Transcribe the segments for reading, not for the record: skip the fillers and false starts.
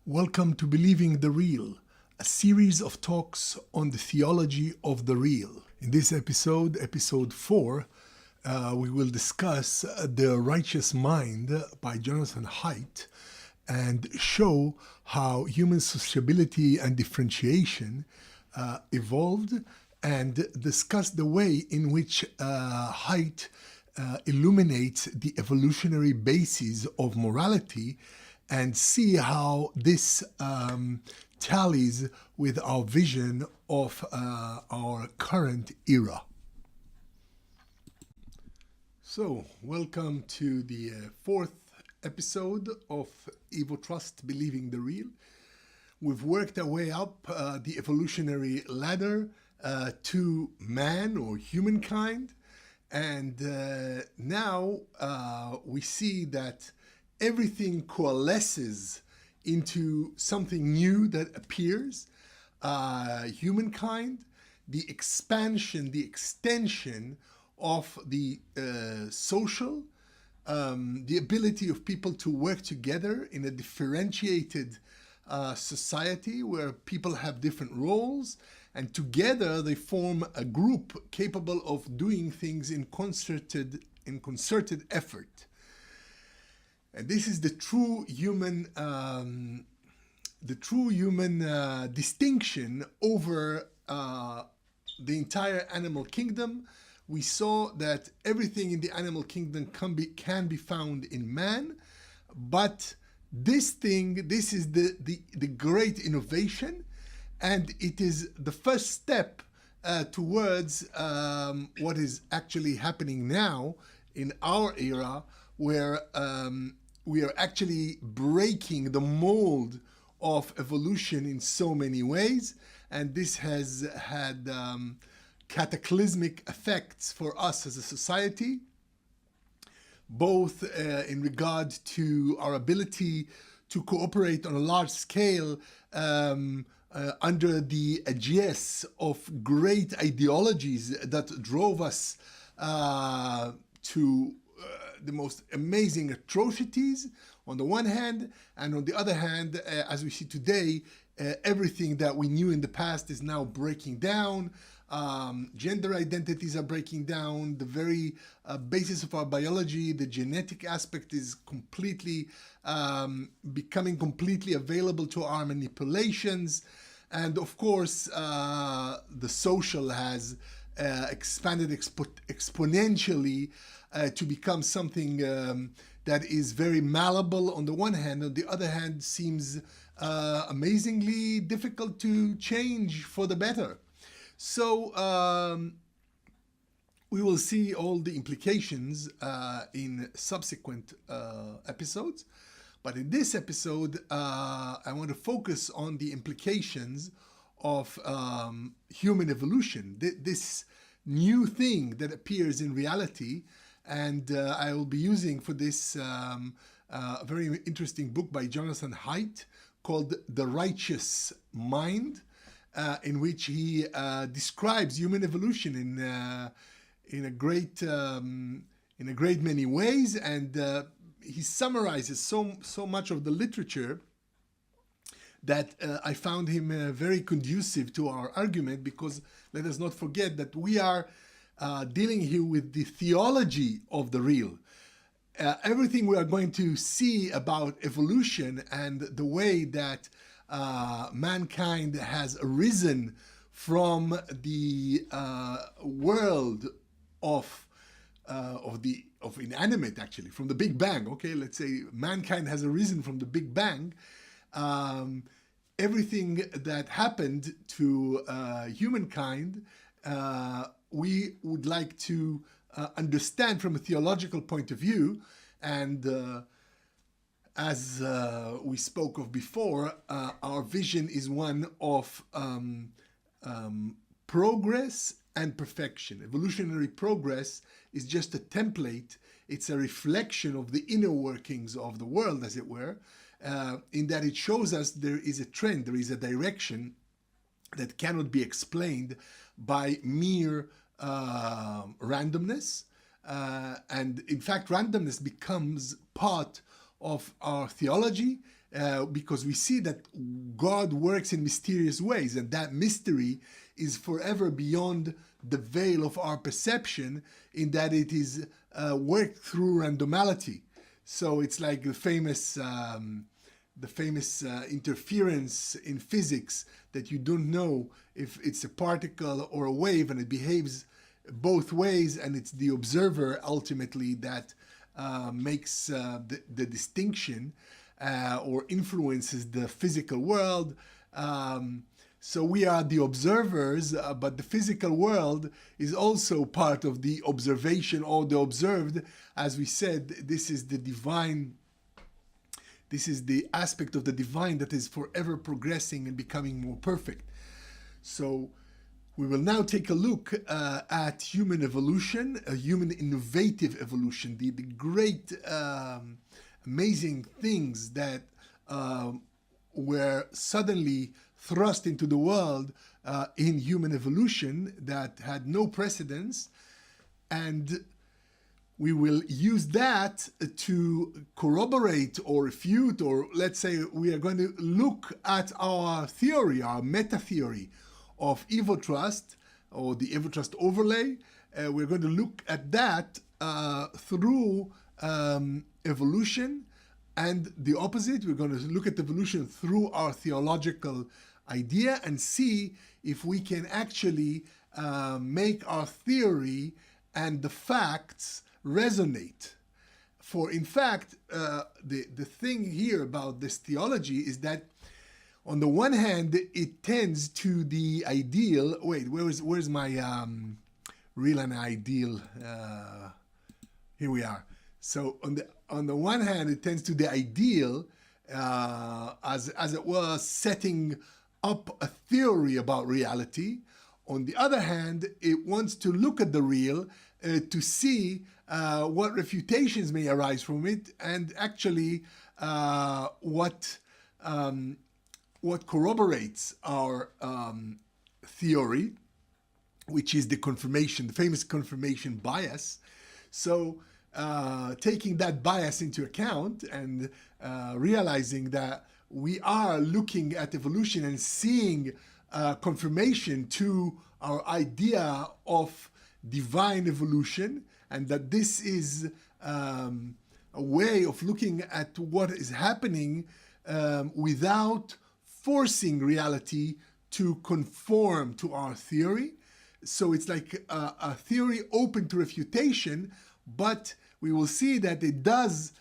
Welcome to Believing the Real, a series of talks on the theology of the real. In this episode, episode 4, we will discuss The Righteous Mind by Jonathan Haidt and show how human sociability and differentiation evolved, and discuss the way in which Haidt illuminates the evolutionary basis of morality and see how this tallies with our vision of our current era. So, welcome to the fourth episode of Evotrust, Believing the Real. We've worked our way up the evolutionary ladder to man or humankind, and now we see that everything coalesces into something new that appears. Humankind, the expansion, the extension of the social, the ability of people to work together in a differentiated society where people have different roles, and together they form a group capable of doing things in concerted effort. And this is the true human distinction over the entire animal kingdom. We saw that everything in the animal kingdom can be found in man, but this is the great innovation, and it is the first step towards what is actually happening now in our era, where we are actually breaking the mold of evolution in so many ways, and this has had cataclysmic effects for us as a society, both in regard to our ability to cooperate on a large scale under the aegis of great ideologies that drove us to the most amazing atrocities on the one hand, and on the other hand, as we see today, everything that we knew in the past is now breaking down. Gender identities are breaking down. The very basis of our biology, the genetic aspect, is completely becoming completely available to our manipulations. And of course, the social has expanded exponentially to become something that is very malleable on the one hand. On the other hand, seems amazingly difficult to change for the better. So we will see all the implications in subsequent episodes. But in this episode, I want to focus on the implications of human evolution, this new thing that appears in reality. And I will be using for this a very interesting book by Jonathan Haidt called The Righteous Mind, in which he describes human evolution in a great many ways, and he summarizes so much of the literature that I found him very conducive to our argument, because let us not forget that we are dealing here with the theology of the real. Everything we are going to see about evolution and the way that mankind has arisen from the world of inanimate, actually, from the Big Bang. Okay, let's say mankind has arisen from the Big Bang. Everything that happened to humankind, we would like to understand from a theological point of view. And as we spoke of before, our vision is one of progress and perfection. Evolutionary progress is just a template. It's a reflection of the inner workings of the world, as it were, in that it shows us there is a trend, there is a direction that cannot be explained by mere randomness. And in fact, randomness becomes part of our theology, because we see that God works in mysterious ways, and that mystery is forever beyond the veil of our perception, in that it is worked through randomality. So it's like the famous interference in physics, that you don't know if it's a particle or a wave, and it behaves both ways, and it's the observer ultimately that makes the distinction or influences the physical world. So we are the observers, but the physical world is also part of the observation or the observed. As we said, this is the divine. This is the aspect of the divine that is forever progressing and becoming more perfect. So we will now take a look at human evolution, a human innovative evolution, the great, amazing things that were suddenly thrust into the world in human evolution that had no precedence. And we will use that to corroborate or refute, or let's say we are going to look at our theory, our meta-theory of Evotrust, or the Evotrust overlay. We're going to look at that through evolution, and the opposite. We're going to look at evolution through our theological idea and see if we can actually make our theory and the facts resonate. For in fact, the thing here about this theology is that on the one hand, it tends to the ideal. Wait, where's my real and ideal? Here we are. So on the one hand, it tends to the ideal, as it were, setting up a theory about reality. On the other hand, it wants to look at the real to see what refutations may arise from it, and actually what corroborates our theory, which is the confirmation, the famous confirmation bias. So taking that bias into account and realizing that we are looking at evolution and seeing confirmation to our idea of divine evolution, and that this is a way of looking at what is happening without forcing reality to conform to our theory. So it's like a theory open to refutation, but we will see that it does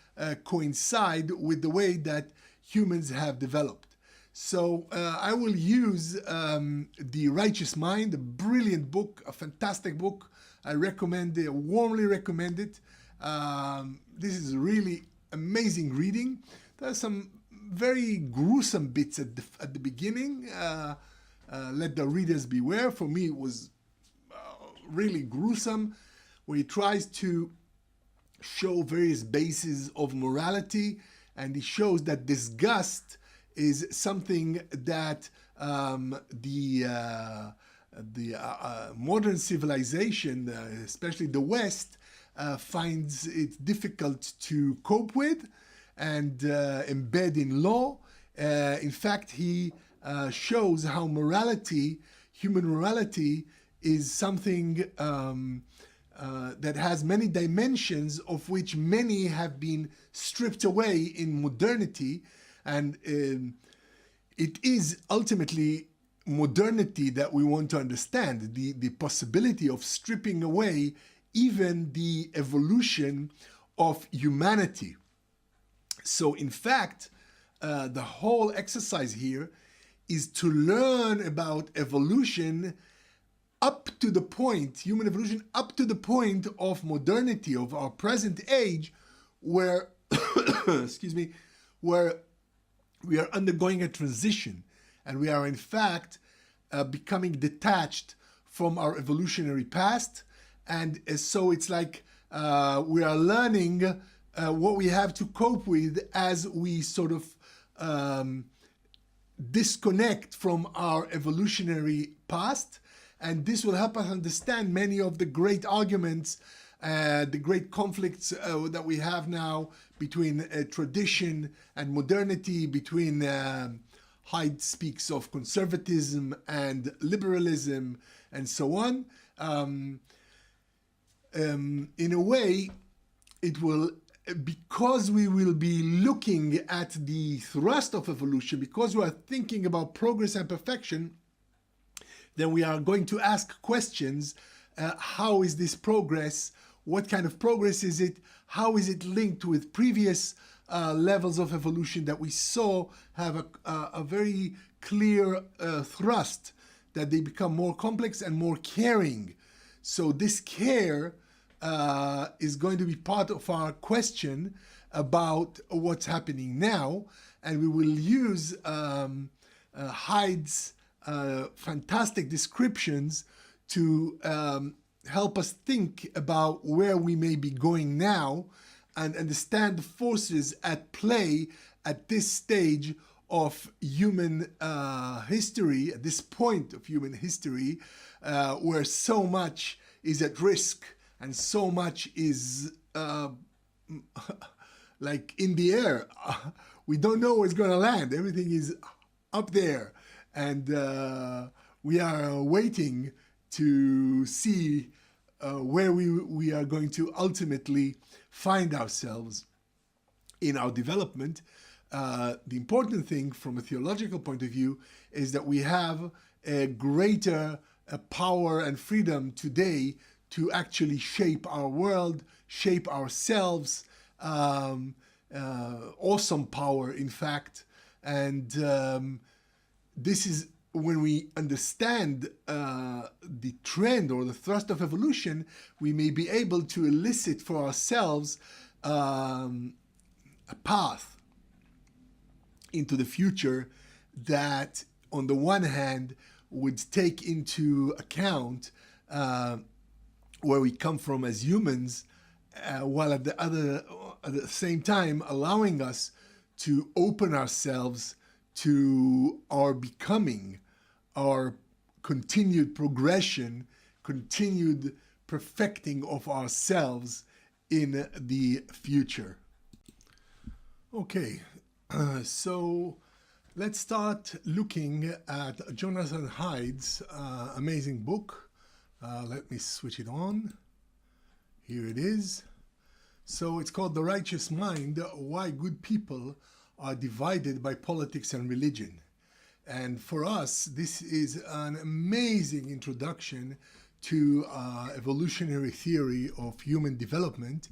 coincide with the way that humans have developed. So I will use The Righteous Mind, a brilliant book, a fantastic book. I recommend it, warmly recommend it. This is really amazing reading. There's some very gruesome bits at the beginning. Let the readers beware. For me, it was really gruesome, where he tries to show various bases of morality, and he shows that disgust is something that the modern civilization, especially the West, finds it difficult to cope with and embed in law. In fact, he shows how morality, human morality, is something that has many dimensions, of which many have been stripped away in modernity. And it is ultimately modernity that we want to understand, the possibility of stripping away even the evolution of humanity. So in fact, the whole exercise here is to learn about evolution up to the point, human evolution up to the point of modernity, of our present age, where, excuse me, where we are undergoing a transition, and we are in fact becoming detached from our evolutionary past. And so it's like we are learning what we have to cope with as we sort of disconnect from our evolutionary past. And this will help us understand many of the great arguments the great conflicts that we have now between tradition and modernity, between Haidt speaks of conservatism and liberalism, and so on. In a way, it will, because we will be looking at the thrust of evolution, because we are thinking about progress and perfection, then we are going to ask questions. How is this progress? What kind of progress is it? How is it linked with previous levels of evolution that we saw have a very clear thrust, that they become more complex and more caring? So this care is going to be part of our question about what's happening now, and we will use Haidt's fantastic descriptions to help us think about where we may be going now and understand the forces at play at this stage of human history, at this point of human history, where so much is at risk and so much is like in the air. We don't know where it's going to land. Everything is up there. And we are waiting to see where we are going to ultimately find ourselves in our development. The important thing from a theological point of view is that we have a greater power and freedom today to actually shape our world, shape ourselves, awesome power, in fact. And this is when we understand the trend or the thrust of evolution, we may be able to elicit for ourselves a path into the future that, on the one hand, would take into account where we come from as humans, while at the same time allowing us to open ourselves to our becoming, our continued progression, continued perfecting of ourselves in the future. Okay, so let's start looking at Jonathan Haidt's amazing book. Let me switch it on. Here it is. So it's called The Righteous Mind, Why Good People Are Divided by Politics and Religion. And for us, this is an amazing introduction to evolutionary theory of human development,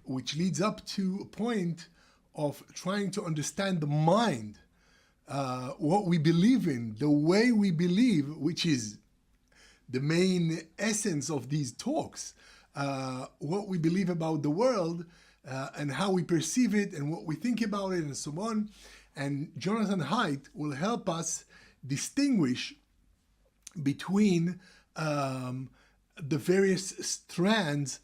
which leads up to a point of trying to understand the mind, what we believe in, the way we believe, which is the main essence of these talks, what we believe about the world, and how we perceive it and what we think about it and so on. And Jonathan Haidt will help us distinguish between the various strands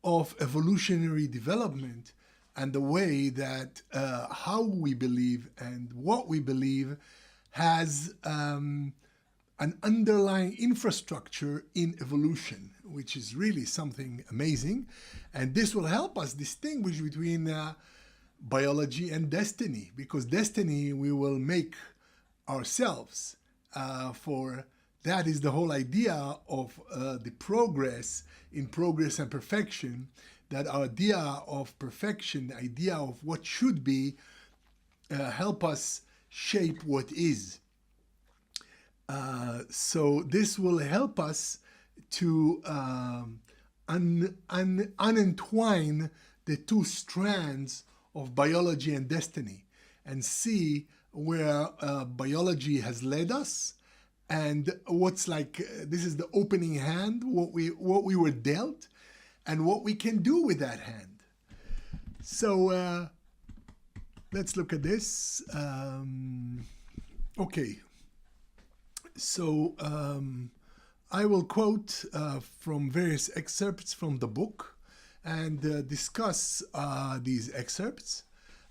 of evolutionary development and the way that how we believe and what we believe has an underlying infrastructure in evolution, which is really something amazing. And this will help us distinguish between biology and destiny, because destiny we will make ourselves. For that is the whole idea of the progress in progress and perfection, that our idea of perfection, the idea of what should be, help us shape what is. So this will help us to unentwine the two strands of biology and destiny and see where biology has led us and what's like, this is the opening hand, what we were dealt and what we can do with that hand. So let's look at this. Okay. So I will quote from various excerpts from the book and discuss these excerpts.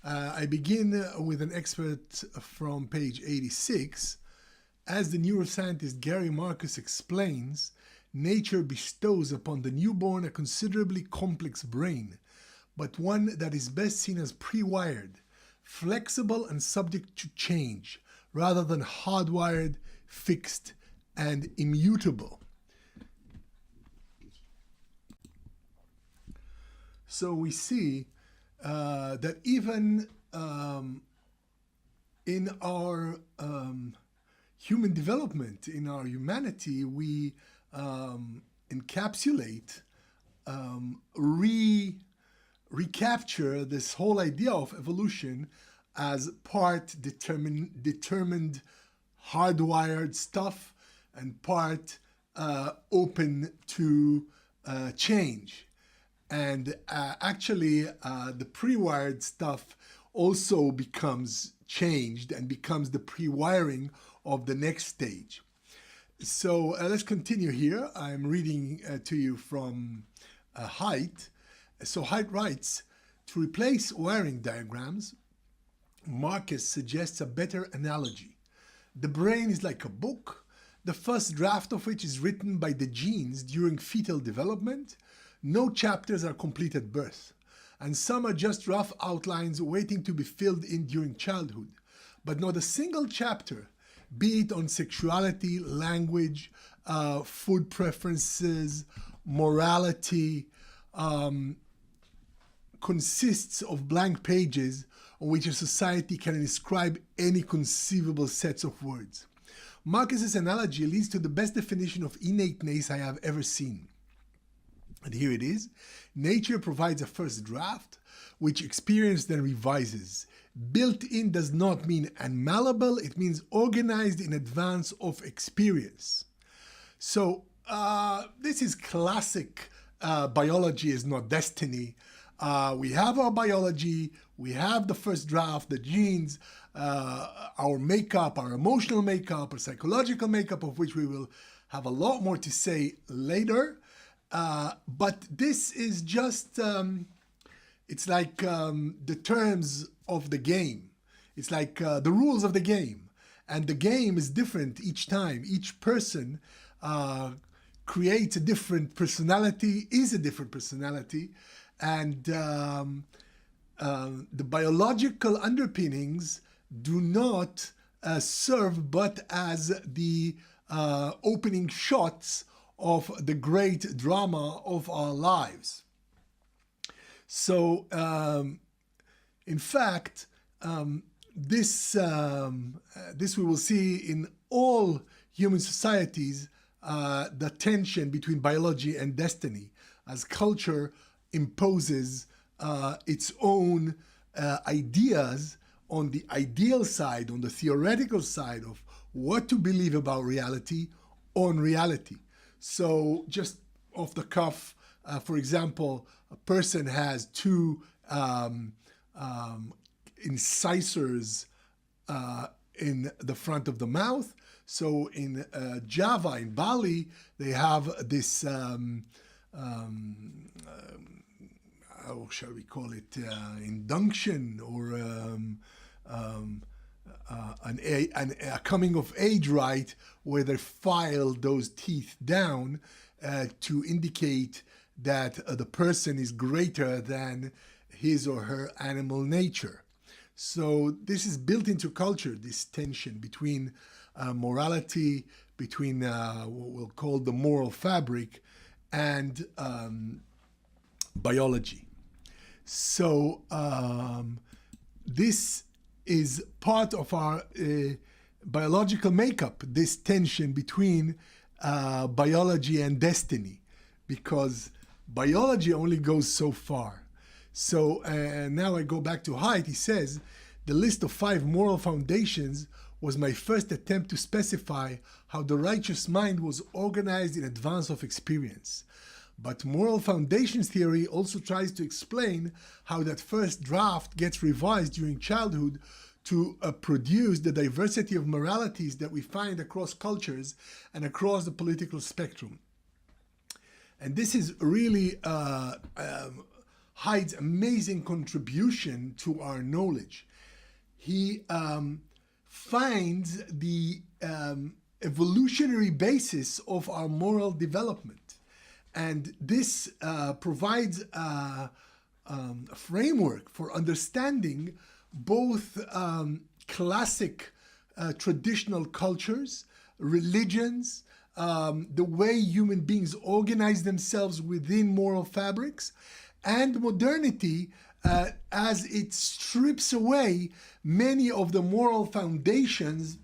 I begin with an excerpt from page 86. As the neuroscientist Gary Marcus explains, nature bestows upon the newborn a considerably complex brain, but one that is best seen as pre-wired, flexible and subject to change, rather than hardwired, fixed, and immutable. So we see that even in our human development, in our humanity, we encapsulate, recapture this whole idea of evolution as part determined hardwired stuff and part open to change. And actually, the pre-wired stuff also becomes changed and becomes the pre-wiring of the next stage. So let's continue here. I'm reading to you from Haidt. So Haidt writes, to replace wiring diagrams, Marcus suggests a better analogy. The brain is like a book, the first draft of which is written by the genes during fetal development. No chapters are complete at birth, and some are just rough outlines waiting to be filled in during childhood. But not a single chapter, be it on sexuality, language, food preferences, morality, consists of blank pages on which a society can inscribe any conceivable sets of words. Marcus's analogy leads to the best definition of innateness I have ever seen. And here it is. Nature provides a first draft, which experience then revises. Built-in does not mean unmalleable, it means organized in advance of experience. So this is classic biology is not destiny. We have our biology, we have the first draft, the genes, our makeup, our emotional makeup, our psychological makeup, of which we will have a lot more to say later. But this is just, it's like the terms of the game. It's like the rules of the game. And the game is different each time. Each person creates a different personality, is a different personality. And the biological underpinnings do not serve but as the opening shots of the great drama of our lives. So, in fact, this we will see in all human societies, the tension between biology and destiny, as culture imposes its own ideas on the ideal side, on the theoretical side of what to believe about reality on reality. So just off the cuff, for example, a person has two incisors in the front of the mouth. So in Java, in Bali, they have this, how shall we call it, induction or a coming of age rite where they file those teeth down to indicate that the person is greater than his or her animal nature. So this is built into culture, this tension between morality, between what we'll call the moral fabric, and biology. So this is part of our biological makeup, this tension between biology and destiny, because biology only goes so far. So now I go back to Haidt. He says, the list of 5 moral foundations was my first attempt to specify how the righteous mind was organized in advance of experience. But moral foundations theory also tries to explain how that first draft gets revised during childhood to produce the diversity of moralities that we find across cultures and across the political spectrum. And this is really Haidt's amazing contribution to our knowledge. He finds the evolutionary basis of our moral development. And this provides a framework for understanding both classic traditional cultures, religions, the way human beings organize themselves within moral fabrics, and modernity as it strips away many of the moral foundations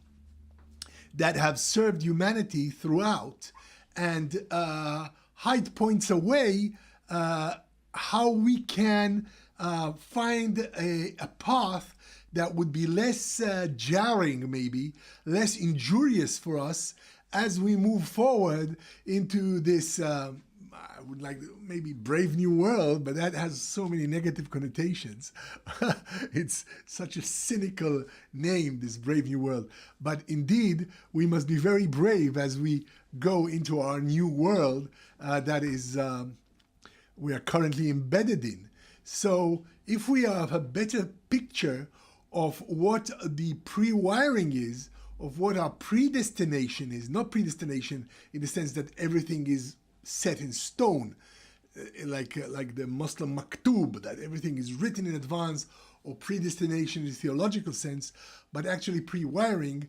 that have served humanity throughout. And Haidt points away how we can find a path that would be less jarring, maybe, less injurious for us as we move forward into this, I would like maybe brave new world, but that has so many negative connotations. It's such a cynical name, this brave new world. But indeed, we must be very brave as we go into our new world that is we are currently embedded in. So if we have a better picture of what the pre-wiring is, of what our predestination is, not predestination in the sense that everything is set in stone, like the Muslim maktub, that everything is written in advance, or predestination in the theological sense, but actually pre-wiring.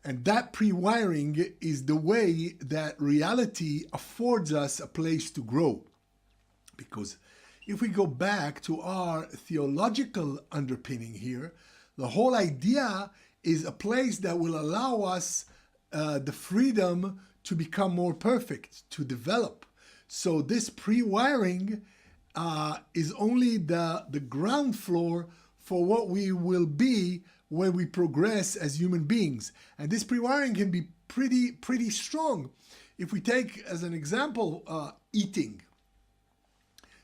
And that pre-wiring is the way that reality affords us a place to grow. Because if we go back to our theological underpinning here, the whole idea is a place that will allow us the freedom to become more perfect, to develop. So this pre-wiring is only the ground floor for what we will be when we progress as human beings. And this pre-wiring can be pretty strong. If we take as an example eating.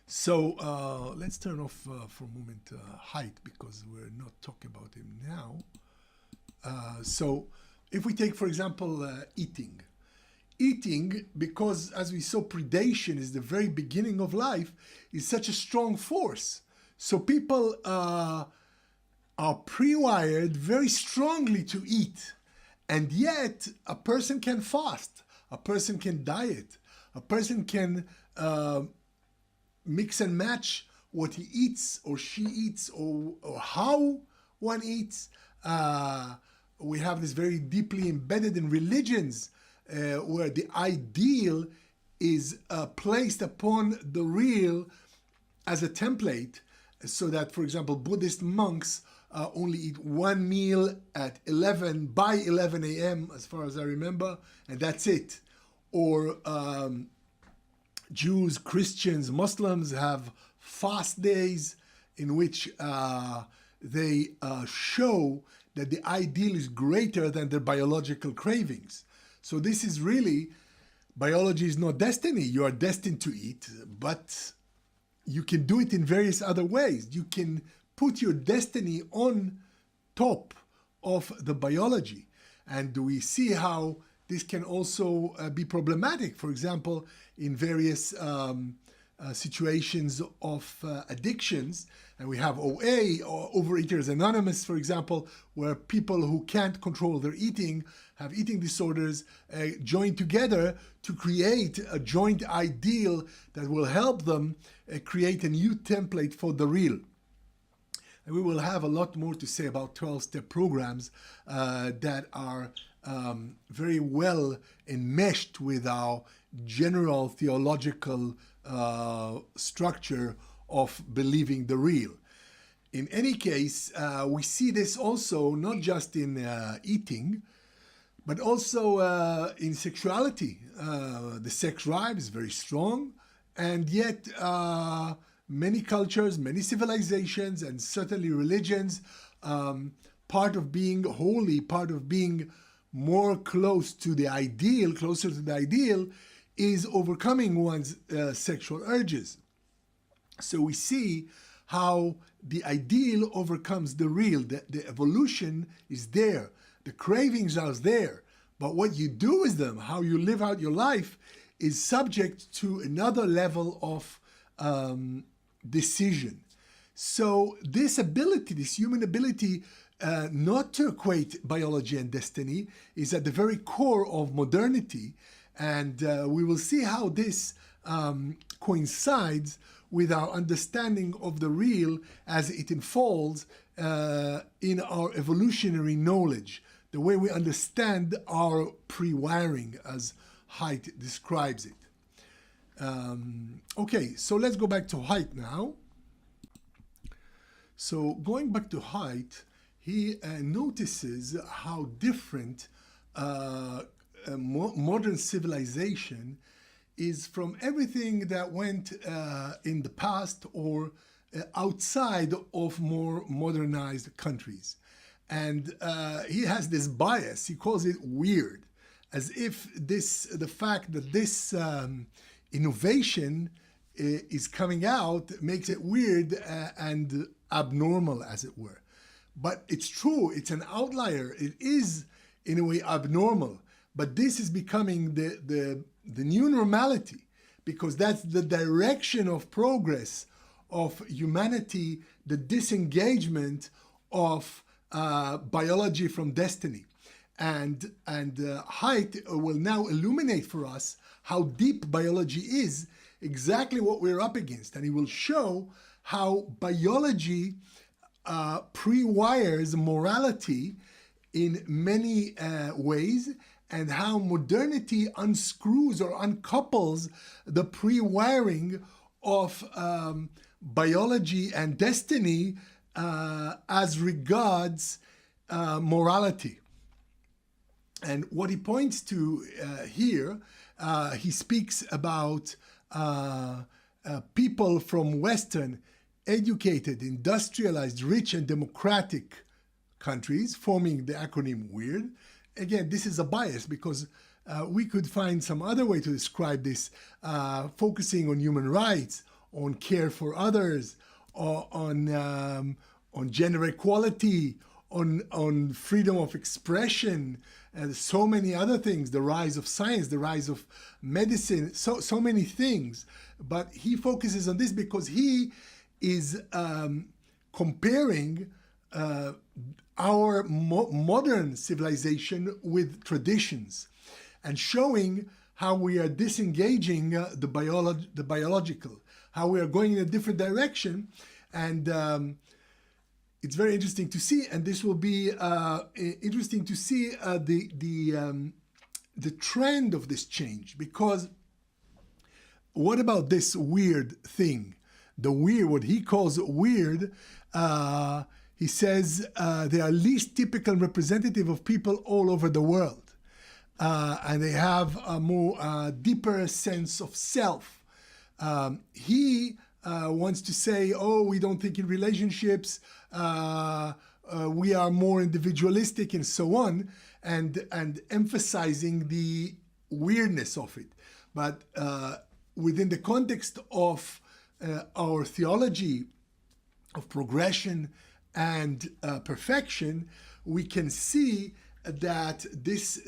So let's turn off for a moment Haidt, because we're not talking about him now. So if we take, for example, eating. Eating, because as we saw, predation is the very beginning of life, is such a strong force. So people are pre-wired very strongly to eat. And yet a person can fast, a person can diet, a person can mix and match what he eats or she eats, or how one eats. We have this very deeply embedded in religions where the ideal is placed upon the real as a template, so that, for example, Buddhist monks only eat one meal at 11 by 11 a.m. as far as I remember, and that's it. Or Jews, Christians, Muslims have fast days in which they show that the ideal is greater than their biological cravings. So this is really, biology is not destiny. You are destined to eat, but you can do it in various other ways. You can put your destiny on top of the biology. And we see how this can also be problematic. For example, in various situations of addictions, and we have OA, or Overeaters Anonymous, for example, where people who can't control their eating, have eating disorders, join together to create a joint ideal that will help them create a new template for the real. And we will have a lot more to say about 12-step programs that are very well enmeshed with our general theological structure of believing the real. In any case, we see this also not just in eating, but also in sexuality. The sex drive is very strong, and yet many cultures, many civilizations, and certainly religions, part of being holy, part of being more close to the ideal, closer to the ideal, is overcoming one's sexual urges. So we see how the ideal overcomes the real. The evolution is there. The cravings are there. But what you do with them, how you live out your life, is subject to another level of decision. So this ability, this human ability not to equate biology and destiny is at the very core of modernity, and we will see how this coincides with our understanding of the real as it unfolds in our evolutionary knowledge, the way we understand our pre-wiring, as Haidt describes it. Okay, so let's go back to Haidt now. So going back to Haidt, he notices how different modern civilization is from everything that went in the past or outside of more modernized countries. And he has this bias, he calls it weird, as if the fact that this innovation is coming out makes it weird and abnormal, as it were. But it's true, it's an outlier, it is in a way abnormal, but this is becoming the new normality, because that's the direction of progress of humanity, the disengagement of biology from destiny. And Haidt will now illuminate for us how deep biology is, exactly what we're up against. And he will show how biology pre-wires morality in many ways, and how modernity unscrews or uncouples the pre-wiring of biology and destiny as regards morality. And what he points to here, he speaks about people from Western, educated, industrialized, rich, and democratic countries, forming the acronym WEIRD. Again, this is a bias because we could find some other way to describe this, focusing on human rights, on care for others, on gender equality, on freedom of expression, and so many other things, the rise of science, the rise of medicine, so many things. But he focuses on this because he is comparing our modern civilization with traditions, and showing how we are disengaging the biological, how we are going in a different direction. And it's very interesting to see, and this will be interesting to see the trend of this change. Because what about this weird thing? The weird, what he calls weird, he says they are least typical representative of people all over the world. And they have a more deeper sense of self. He wants to say, oh, we don't think in relationships, we are more individualistic and so on, and emphasizing the weirdness of it. But within the context of our theology of progression and perfection, we can see that this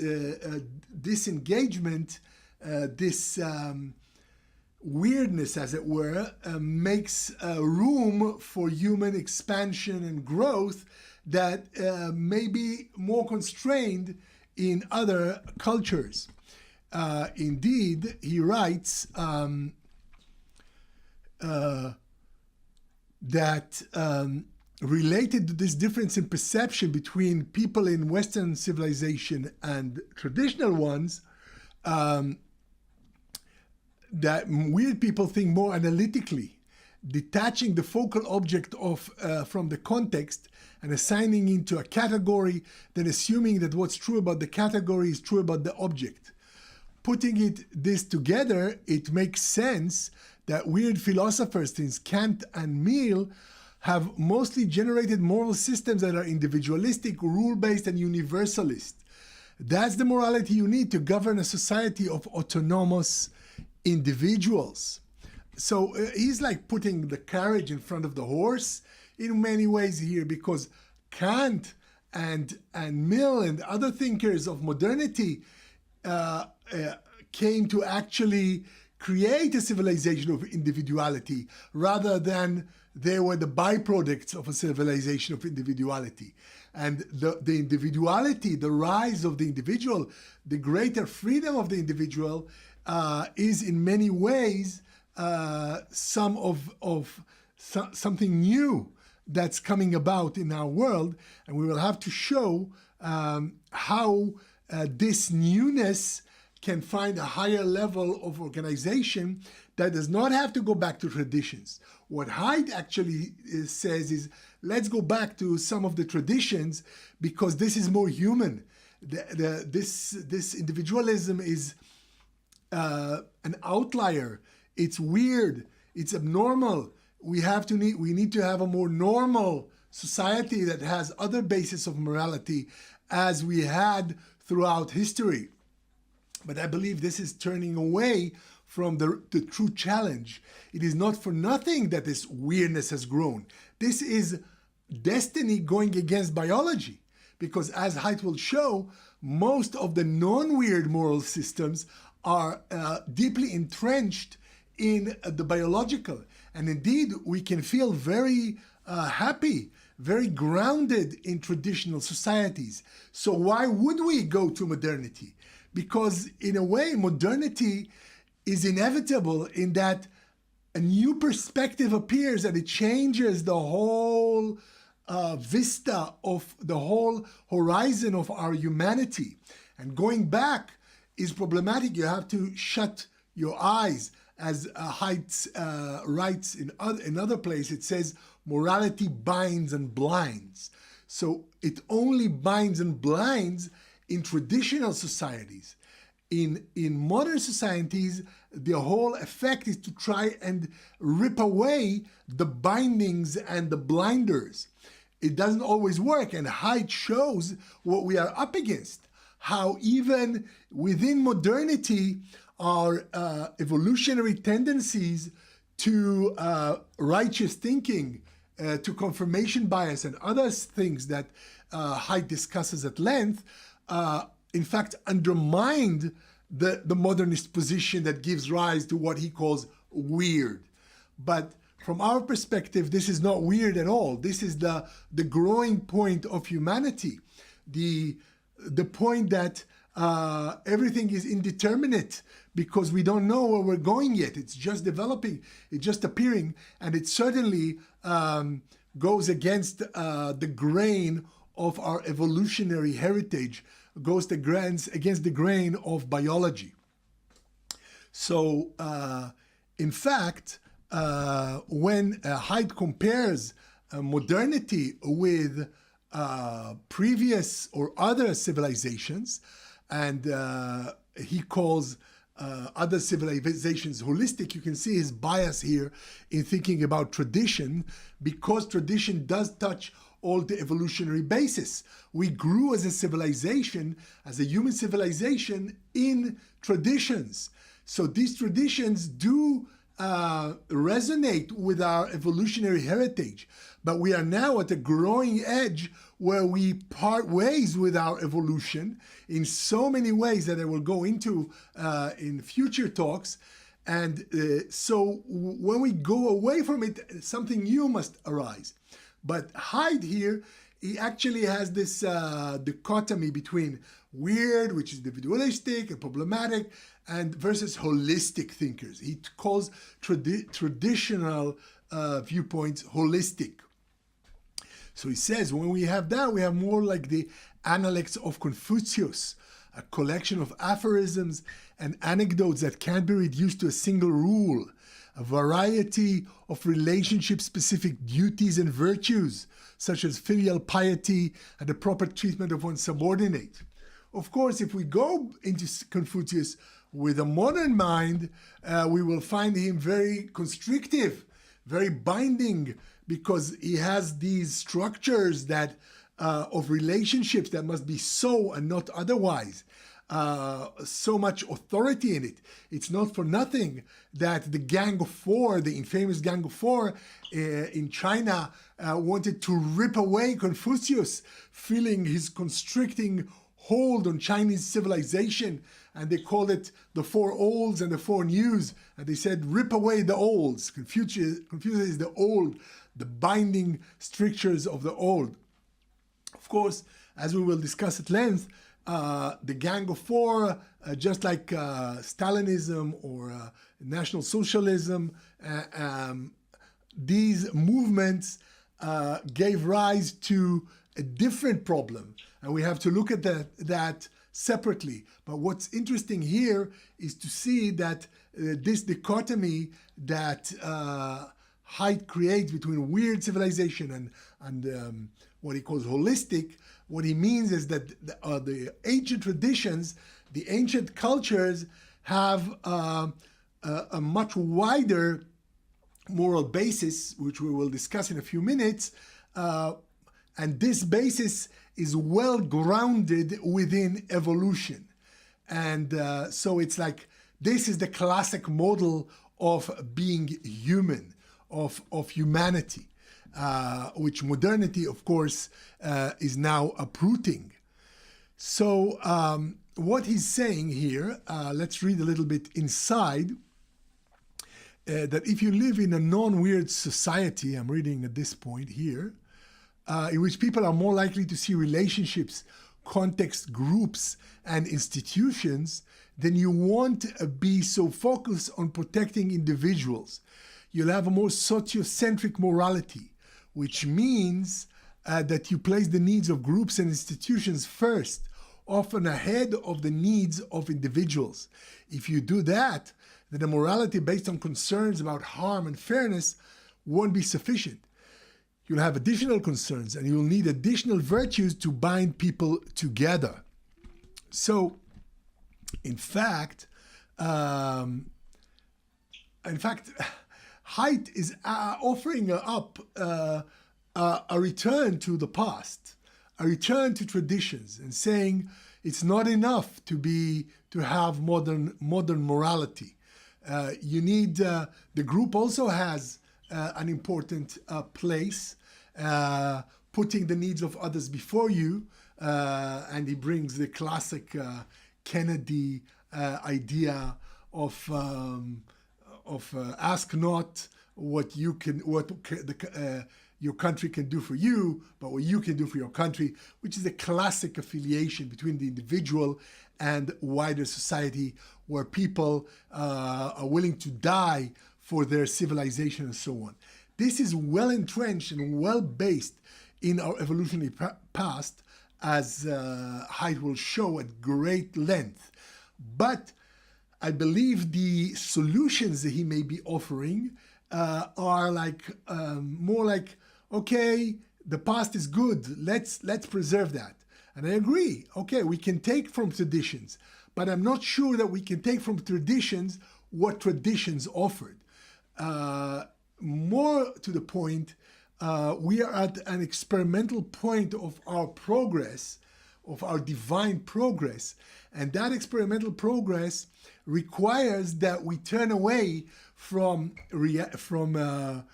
disengagement, this weirdness, as it were, makes room for human expansion and growth that may be more constrained in other cultures. Indeed, he writes that related to this difference in perception between people in Western civilization and traditional ones, that weird people think more analytically, detaching the focal object from the context and assigning into a category, then assuming that what's true about the category is true about the object. Putting this together, it makes sense that weird philosophers since Kant and Mill have mostly generated moral systems that are individualistic, rule-based, and universalist. That's the morality you need to govern a society of autonomous individuals. So he's like putting the carriage in front of the horse in many ways here, because Kant and Mill and other thinkers of modernity came to actually create a civilization of individuality rather than they were the byproducts of a civilization of individuality. And the individuality, the rise of the individual, the greater freedom of the individual is in many ways something new that's coming about in our world. And we will have to show how this newness can find a higher level of organization that does not have to go back to traditions. What Haidt actually says is, let's go back to some of the traditions because this is more human. This individualism is an outlier. It's weird. It's abnormal. We need to have a more normal society that has other basis of morality as we had throughout history. But I believe this is turning away from the true challenge. It is not for nothing that this weirdness has grown. This is destiny going against biology, because as Haidt will show, most of the non-weird moral systems are deeply entrenched in the biological. And indeed, we can feel very happy, very grounded in traditional societies. So why would we go to modernity? Because in a way, modernity is inevitable in that a new perspective appears and it changes the whole vista of the whole horizon of our humanity. And going back is problematic. You have to shut your eyes. As Haidt writes in another place, it says, morality binds and blinds. So it only binds and blinds in traditional societies. In modern societies, the whole effect is to try and rip away the bindings and the blinders. It doesn't always work, and Haidt shows what we are up against, how even within modernity, our evolutionary tendencies to righteous thinking, to confirmation bias and other things that Haidt discusses at length, in fact, undermined the modernist position that gives rise to what he calls weird. But from our perspective, this is not weird at all. This is the growing point of humanity, the point that everything is indeterminate because we don't know where we're going yet. It's just developing, it's just appearing, and it certainly goes against the grain of our evolutionary heritage, goes against the grain of biology. So, in fact, when Haidt compares modernity with previous or other civilizations, and he calls other civilizations holistic, you can see his bias here in thinking about tradition, because tradition does touch all the evolutionary basis. We grew as a civilization, as a human civilization, in traditions. So these traditions do resonate with our evolutionary heritage, but we are now at a growing edge where we part ways with our evolution in so many ways that I will go into in future talks. And so when we go away from it, something new must arise. But Haidt here, he actually has this dichotomy between weird, which is individualistic and problematic, and versus holistic thinkers. He calls traditional viewpoints holistic. So he says when we have that, we have more like the Analects of Confucius, a collection of aphorisms and anecdotes that can't be reduced to a single rule, a variety of relationship-specific duties and virtues, such as filial piety and the proper treatment of one's subordinate. Of course, if we go into Confucius with a modern mind, we will find him very constrictive, very binding, because he has these structures that of relationships that must be so and not otherwise. So much authority in it. It's not for nothing that the Gang of Four, the infamous Gang of Four in China, wanted to rip away Confucius, feeling his constricting hold on Chinese civilization, and they called it the Four Olds and the Four News, and they said, rip away the olds. Confucius is the old, the binding strictures of the old. Of course, as we will discuss at length, the Gang of Four, just like Stalinism or National Socialism, these movements gave rise to a different problem, and we have to look at that separately. But what's interesting here is to see that this dichotomy that Haidt creates between weird civilization and what he calls holistic, what he means is that the ancient traditions, the ancient cultures have a much wider moral basis, which we will discuss in a few minutes, and this basis is well grounded within evolution. And so it's like, this is the classic model of being human, of humanity, which modernity, of course, is now uprooting. So what he's saying here, let's read a little bit inside, that if you live in a non-weird society, I'm reading at this point here, in which people are more likely to see relationships, context, groups, and institutions, then you won't be so focused on protecting individuals. You'll have a more sociocentric morality, which means that you place the needs of groups and institutions first, often ahead of the needs of individuals. If you do that, then a morality based on concerns about harm and fairness won't be sufficient. You'll have additional concerns and you'll need additional virtues to bind people together. So, in fact, Haidt is offering up a return to the past, a return to traditions, and saying it's not enough to have modern morality. You need the group also has an important place, putting the needs of others before you, and he brings the classic Kennedy idea of ask not what your country can do for you, but what you can do for your country, which is a classic affiliation between the individual and wider society, where people are willing to die for their civilization and so on. This is well entrenched and well based in our evolutionary past, as Haidt will show at great length. But I believe the solutions that he may be offering are like more like, okay, the past is good, let's preserve that. And I agree, okay, we can take from traditions, but I'm not sure that we can take from traditions what traditions offered. More to the point, we are at an experimental point of our progress, of our divine progress, and that experimental progress requires that we turn away from the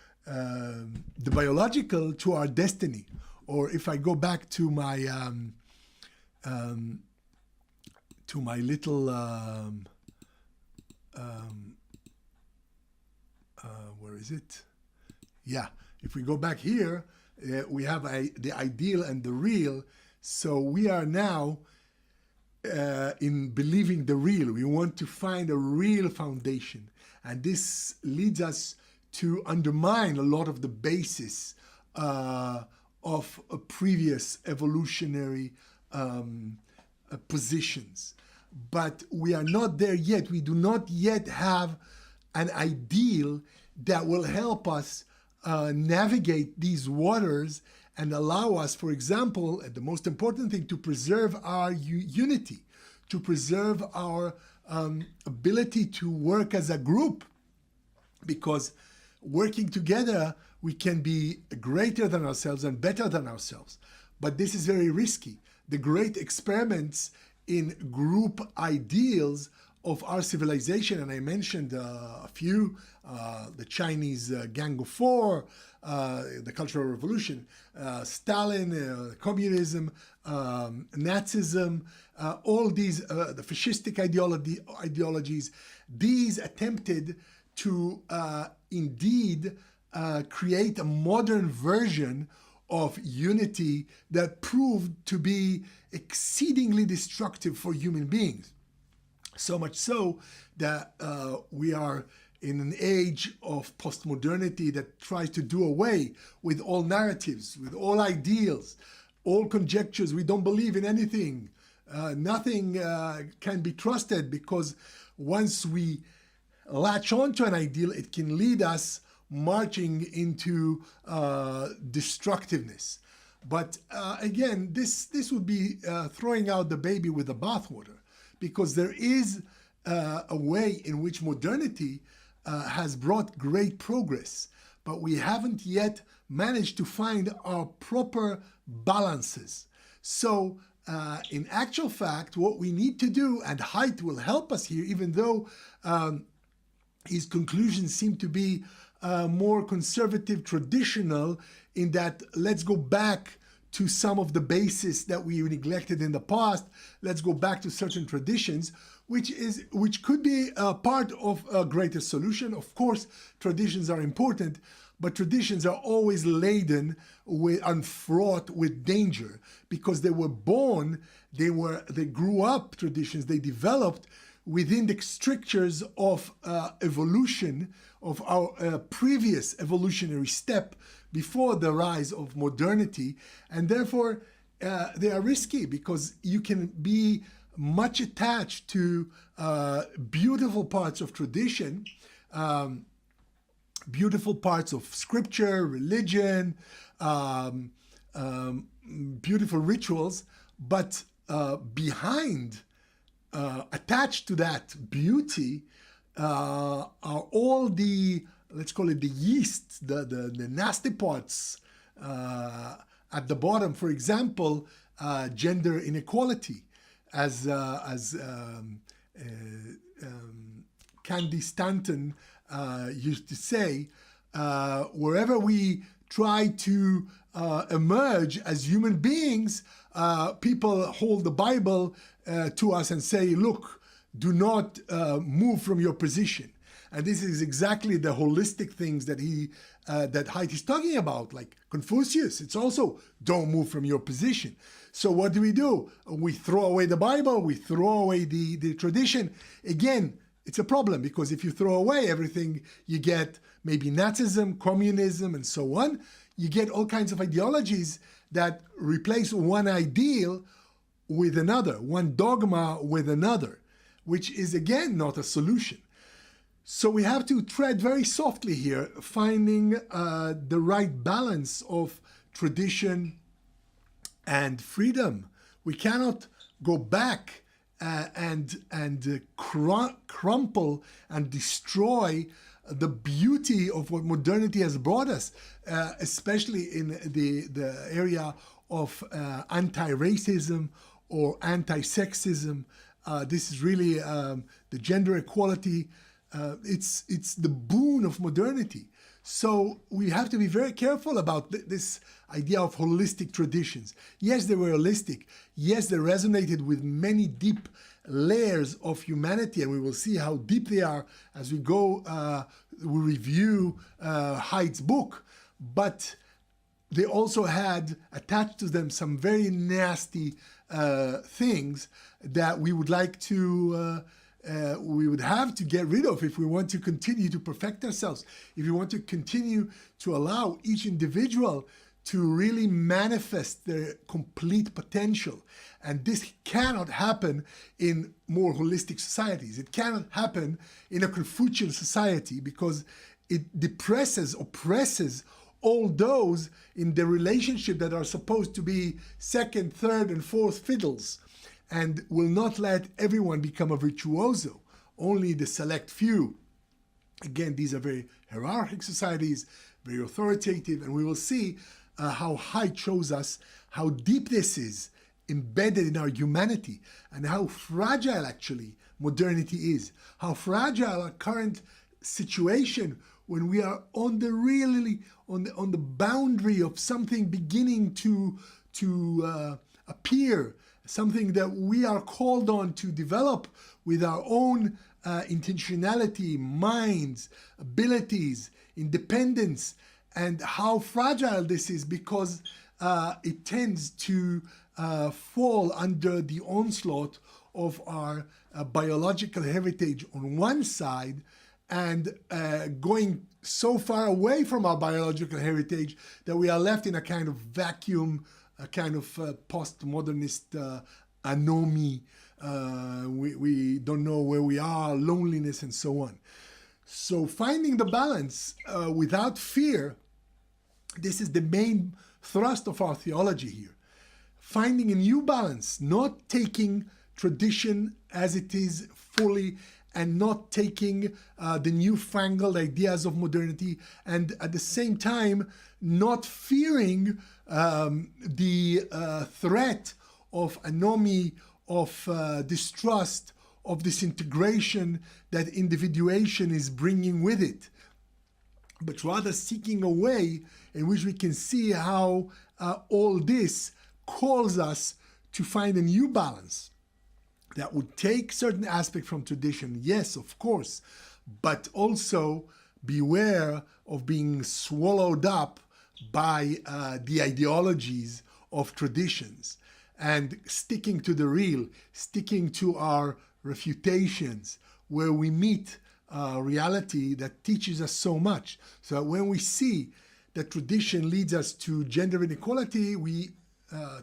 biological to our destiny. Or if I go back to my little where is it? Yeah, if we go back here, we have the ideal and the real. So we are now in believing the real. We want to find a real foundation. And this leads us to undermine a lot of the basis of previous evolutionary positions. But we are not there yet. We do not yet have an ideal that will help us navigate these waters and allow us, for example, and the most important thing, to preserve our unity, to preserve our ability to work as a group. Because working together, we can be greater than ourselves and better than ourselves. But this is very risky. The great experiments in group ideals of our civilization, and I mentioned a few, the Chinese Gang of Four, the Cultural Revolution, Stalin, communism, Nazism, all these, the fascistic ideologies, these attempted to indeed create a modern version of unity that proved to be exceedingly destructive for human beings. So much so that we are in an age of postmodernity that tries to do away with all narratives, with all ideals, all conjectures. We don't believe in anything. Nothing can be trusted, because once we latch onto an ideal, it can lead us marching into destructiveness. But again, this would be throwing out the baby with the bathwater, because there is a way in which modernity has brought great progress, but we haven't yet managed to find our proper balances. So in actual fact, what we need to do, and Haidt will help us here, even though his conclusions seem to be more conservative, traditional, in that let's go back to some of the bases that we neglected in the past. Let's go back to certain traditions, which could be a part of a greater solution. Of course, traditions are important, but traditions are always laden with and fraught with danger, because they were born, they grew up traditions, they developed within the strictures of evolution, of our previous evolutionary step before the rise of modernity, and therefore they are risky, because you can be much attached to beautiful parts of tradition, beautiful parts of scripture, religion, beautiful rituals, but behind, attached to that beauty, are all the, let's call it the yeast, the nasty parts at the bottom. For example, gender inequality, as Candy Stanton used to say, wherever we try to emerge as human beings, people hold the Bible to us and say, look, do not move from your position. And this is exactly the holistic things that that Haidt is talking about, like Confucius. It's also, don't move from your position. So what do? We throw away the Bible, we throw away the tradition. Again, it's a problem, because if you throw away everything, you get maybe Nazism, communism, and so on. You get all kinds of ideologies that replace one ideal with another, one dogma with another, which is again not a solution. So we have to tread very softly here, finding the right balance of tradition and freedom. We cannot go back and crumple and destroy the beauty of what modernity has brought us, especially in the area of anti-racism or anti-sexism. This is really the gender equality. It's the boon of modernity. So we have to be very careful about this idea of holistic traditions. Yes, they were holistic. Yes, they resonated with many deep layers of humanity, and we will see how deep they are as we go, we review Haidt's book. But they also had attached to them some very nasty things that we would like to we would have to get rid of if we want to continue to perfect ourselves, if we want to continue to allow each individual to really manifest their complete potential. And this cannot happen in more holistic societies. It cannot happen in a Confucian society, because it depresses, oppresses all those in the relationship that are supposed to be second, third, and fourth fiddles, and will not let everyone become a virtuoso, only the select few. Again, these are very hierarchic societies, very authoritative, and we will see how Haidt shows us how deep this is embedded in our humanity, and how fragile actually modernity is, how fragile our current situation, when we are on the really on the boundary of something beginning to appear, something that we are called on to develop with our own intentionality, minds, abilities, independence, and how fragile this is, because it tends to fall under the onslaught of our biological heritage on one side, and going so far away from our biological heritage that we are left in a kind of vacuum, a kind of postmodernist anomie. We don't know where we are, loneliness, and so on. So finding the balance without fear, this is the main thrust of our theology here. Finding a new balance, not taking tradition as it is fully, and not taking the newfangled ideas of modernity, and at the same time not fearing the threat of anomie, of distrust, of disintegration that individuation is bringing with it, but rather seeking a way in which we can see how all this calls us to find a new balance that would take certain aspects from tradition, yes, of course, but also beware of being swallowed up by the ideologies of traditions, and sticking to the real, sticking to our refutations, where we meet reality that teaches us so much. So that when we see that tradition leads us to gender inequality, we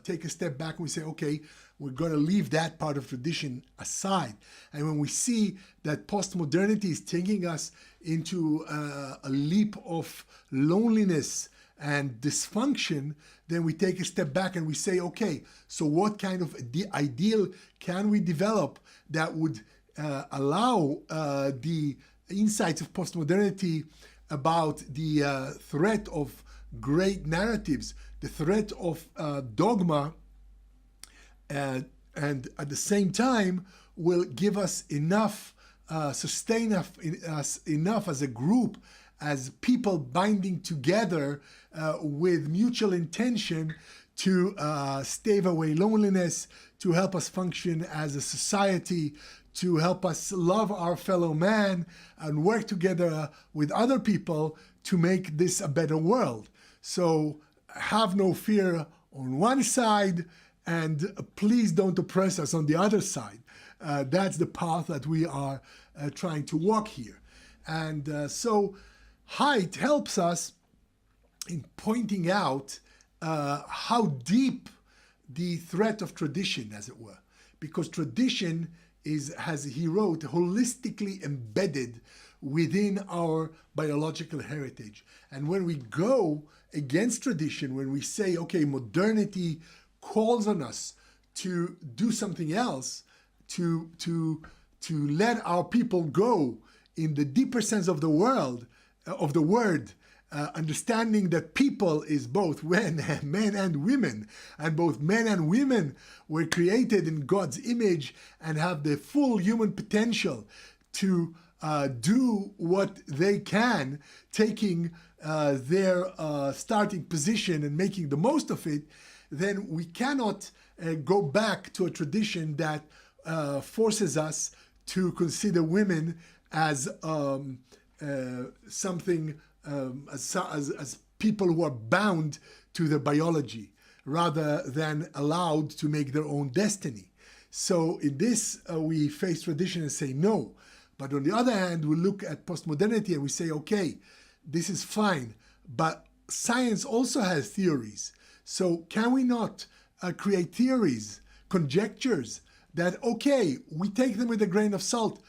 take a step back and we say, okay, we're going to leave that part of tradition aside. And when we see that postmodernity is taking us into a leap of loneliness and dysfunction, then we take a step back and we say, okay, so what kind of ideal can we develop that would allow the insights of postmodernity about the threat of great narratives, the threat of dogma, and at the same time will give us enough, sustain us enough as a group, as people binding together with mutual intention to stave away loneliness, to help us function as a society, to help us love our fellow man and work together with other people to make this a better world. So have no fear on one side, and please don't oppress us on the other side. That's the path that we are trying to walk here. And so Haidt helps us in pointing out how deep the threat of tradition, as it were, because tradition is, as he wrote, holistically embedded within our biological heritage. And when we go against tradition, when we say, okay, modernity calls on us to do something else, to let our people go in the deeper sense of the world, of the word, understanding that people is both men and women, and both men and women were created in God's image and have the full human potential to do what they can, taking their starting position and making the most of it, then we cannot go back to a tradition that forces us to consider women as something, as people who are bound to their biology, rather than allowed to make their own destiny. So in this, we face tradition and say no. But on the other hand, we look at postmodernity and we say, okay, this is fine, but science also has theories. So can we not create theories, conjectures that, okay, we take them with a grain of salt,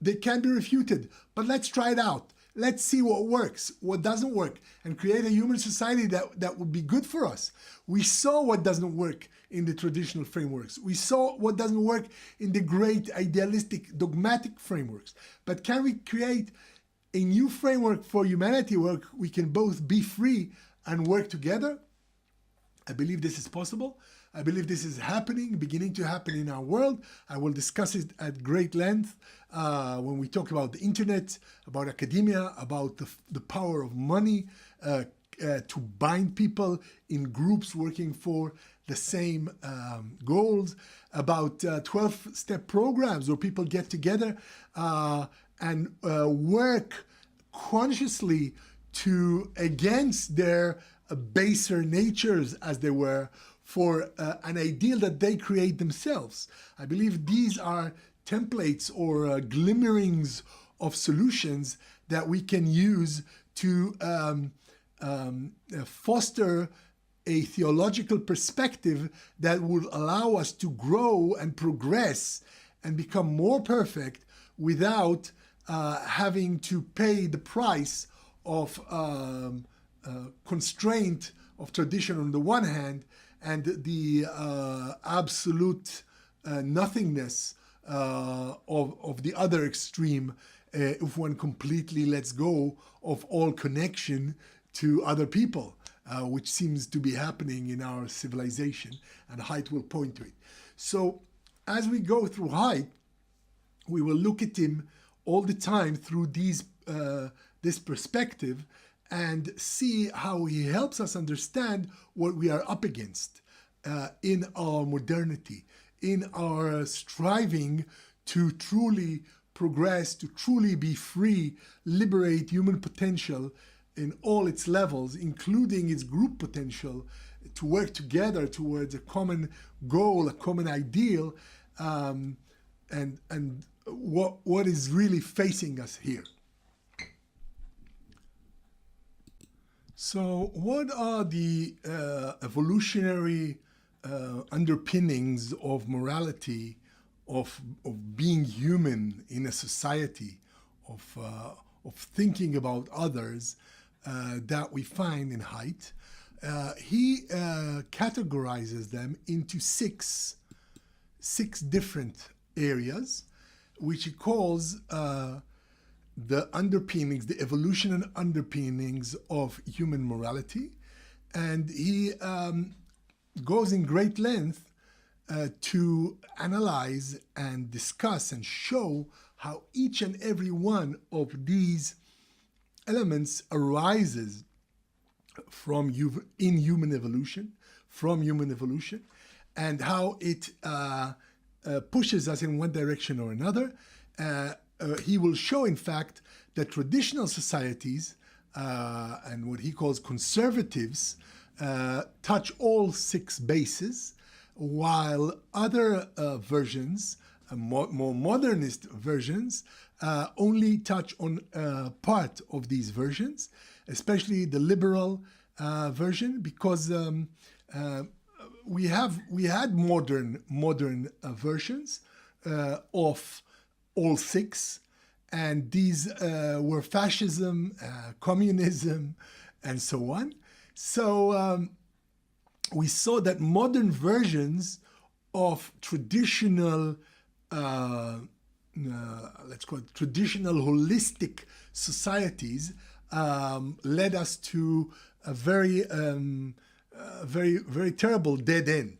they can be refuted, but let's try it out. Let's see what works, what doesn't work, and create a human society that would be good for us. We saw what doesn't work in the traditional frameworks. We saw what doesn't work in the great idealistic, dogmatic frameworks. But can we create a new framework for humanity where we can both be free and work together? I believe this is possible. I believe this is happening, beginning to happen in our world. I will discuss it at great length when we talk about the internet, about academia, about the power of money to bind people in groups working for the same goals, about 12-step programs where people get together and work consciously against their baser natures, as they were, for an ideal that they create themselves. I believe these are templates or glimmerings of solutions that we can use to foster a theological perspective that will allow us to grow and progress and become more perfect without having to pay the price of constraint of tradition on the one hand and the absolute nothingness of the other extreme, if one completely lets go of all connection to other people, which seems to be happening in our civilization, and Haidt will point to it. So as we go through Haidt, we will look at him all the time through this perspective and see how he helps us understand what we are up against in our modernity, in our striving to truly progress, to truly be free, liberate human potential in all its levels, including its group potential, to work together towards a common goal, a common ideal, and what is really facing us here. So what are the evolutionary underpinnings of morality, of being human in a society, of thinking about others that we find in Haidt? He categorizes them into six different areas, which he calls the underpinnings, the evolutionary underpinnings of human morality. And he goes in great length to analyze and discuss and show how each and every one of these elements arises from human evolution, and how it pushes us in one direction or another. He will show, in fact, that traditional societies and what he calls conservatives touch all six bases, while other versions, more modernist versions, only touch on part of these versions, especially the liberal version, because we had modern versions of all six, and these were fascism, communism, and so on. So we saw that modern versions of traditional, let's call it traditional holistic societies, led us to a very terrible dead end.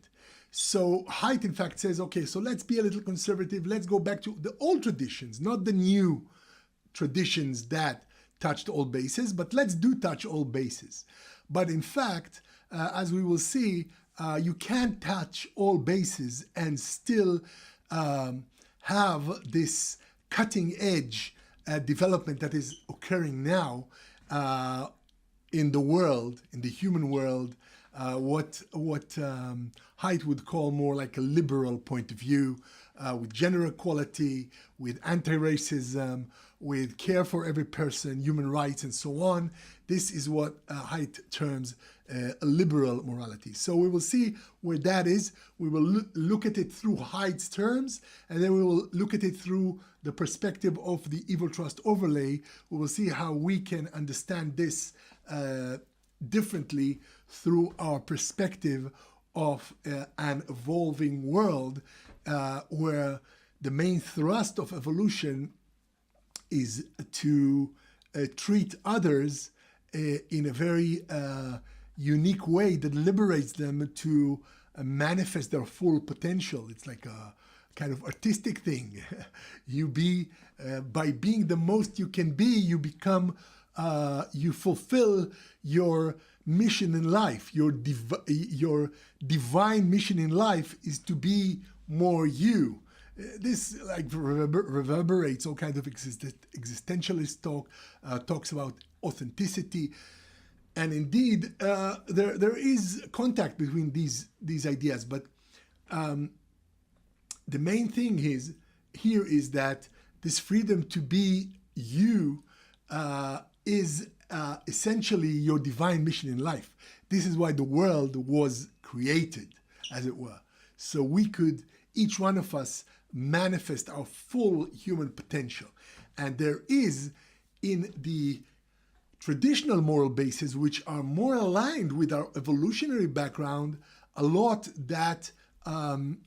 So Haidt, in fact, says, okay, so let's be a little conservative. Let's go back to the old traditions, not the new traditions that touched all bases, but let's touch all bases. But in fact, as we will see, you can't touch all bases and still have this cutting edge development that is occurring now in the world, in the human world, what Haidt would call more like a liberal point of view, with gender equality, with anti-racism, with care for every person, human rights, and so on. This is what Haidt terms a liberal morality. So we will see where that is. We will look at it through Haidt's terms, and then we will look at it through the perspective of the Evotrust overlay. We will see how we can understand this differently through our perspective of an evolving world where the main thrust of evolution is to treat others in a very unique way that liberates them to manifest their full potential. It's like a kind of artistic thing. By being the most you can be, you become, you fulfill your mission in life. Your divine mission in life is to be more you. this like reverberates all kinds of existentialist talks about authenticity, and indeed there is contact between these ideas. But the main thing here is that this freedom to be you is essentially your divine mission in life. This is why the world was created, as it were. So we could, each one of us, manifest our full human potential. And there is, in the traditional moral bases, which are more aligned with our evolutionary background, a lot that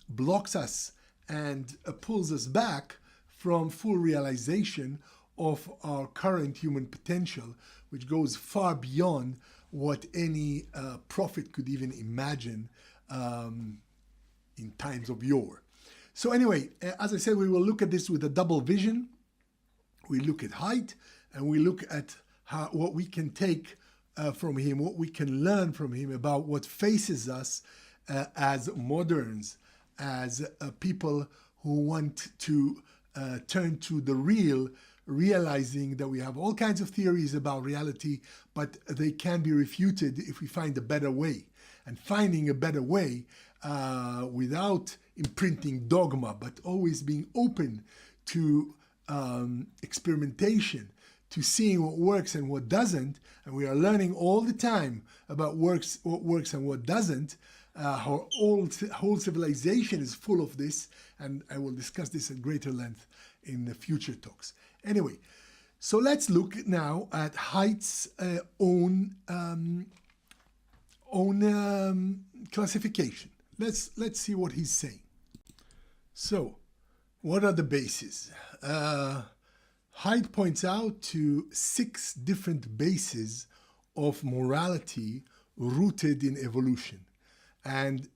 blocks us and pulls us back from full realization of our current human potential, which goes far beyond what any prophet could even imagine in times of yore. So anyway, as I said, we will look at this with a double vision. We look at Haidt, and we look at what we can take from him, what we can learn from him about what faces us as moderns, as people who want to turn to the real, realizing that we have all kinds of theories about reality, but they can be refuted if we find a better way. And finding a better way without imprinting dogma, but always being open to experimentation, to seeing what works and what doesn't. And we are learning all the time about what works and what doesn't. Our whole civilization is full of this, and I will discuss this at greater length in the future talks. Anyway, so let's look now at Haidt's own classification. Let's see what he's saying. So, what are the bases? Haidt points out to 6 different bases of morality rooted in evolution. And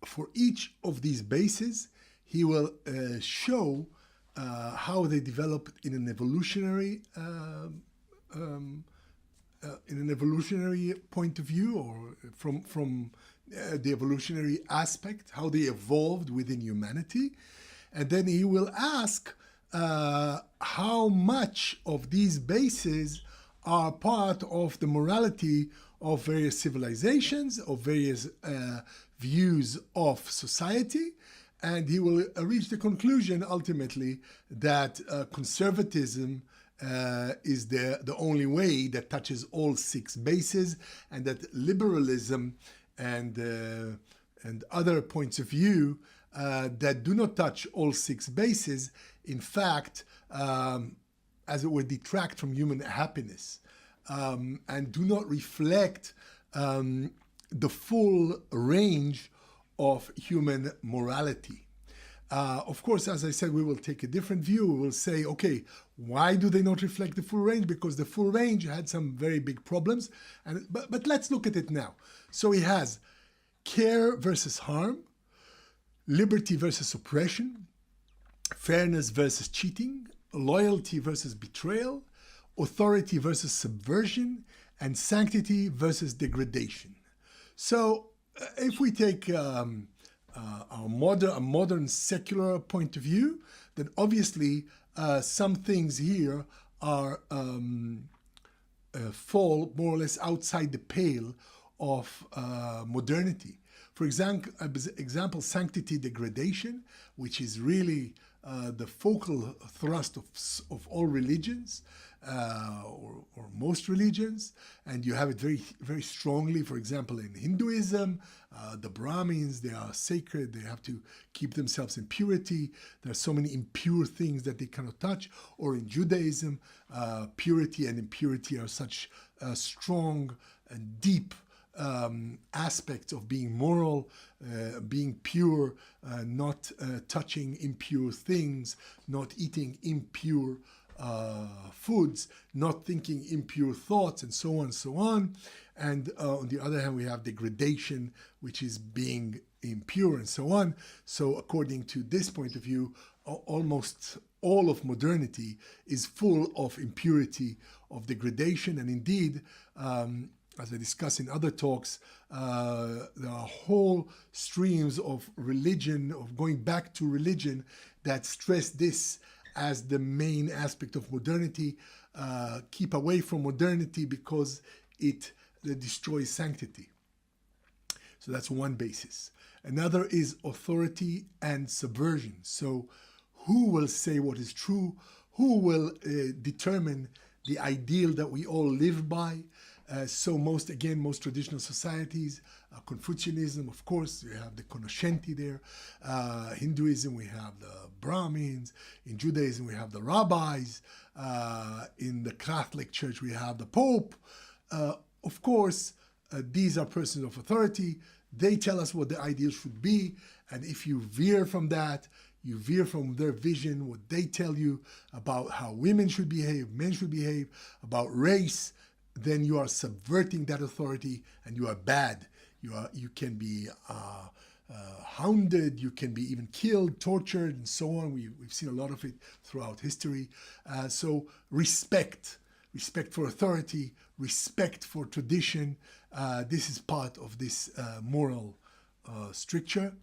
for each of these bases, he will show how they developed in an evolutionary point of view, or from the evolutionary aspect, how they evolved within humanity. And then he will ask how much of these bases are part of the morality of various civilizations, of various views of society. And he will reach the conclusion, ultimately, that conservatism is the only way that touches all 6 bases, and that liberalism and other points of view that do not touch all 6 bases, in fact, as it were, detract from human happiness and do not reflect the full range of human morality. Of course, as I said, we will take a different view. We will say, okay, why do they not reflect the full range? Because the full range had some very big problems. But let's look at it now. So he has care versus harm, liberty versus oppression, fairness versus cheating, loyalty versus betrayal, authority versus subversion, and sanctity versus degradation. So if we take a modern secular point of view, then obviously some things here are fall more or less outside the pale of modernity. For example, sanctity degradation, which is really the focal thrust of all religions, or most religions, and you have it very, very strongly. For example, in Hinduism, the Brahmins, they are sacred, they have to keep themselves in purity. There are so many impure things that they cannot touch. Or in Judaism, purity and impurity are such strong and deep aspects of being moral, being pure, not touching impure things, not eating impure foods, not thinking impure thoughts, and so on and so on. And on the other hand, we have degradation, which is being impure, and so on. So according to this point of view, almost all of modernity is full of impurity, of degradation, and indeed as I discuss in other talks, there are whole streams of religion, of going back to religion, that stress this as the main aspect of modernity. Keep away from modernity because it destroys sanctity. So that's one basis. Another is authority and subversion. So who will say what is true? Who will determine the ideal that we all live by? So most traditional societies, Confucianism, of course, you have the Konoshenti there. Hinduism, we have the Brahmins. In Judaism, we have the rabbis. In the Catholic Church, we have the Pope. Of course, these are persons of authority. They tell us what the ideal should be. And if you veer from that, you veer from their vision, what they tell you about how women should behave, men should behave, about race, then you are subverting that authority and you are bad. You can be hounded, you can be even killed, tortured, and so on. We've seen a lot of it throughout history. So respect for authority, respect for tradition. This is part of this moral stricture.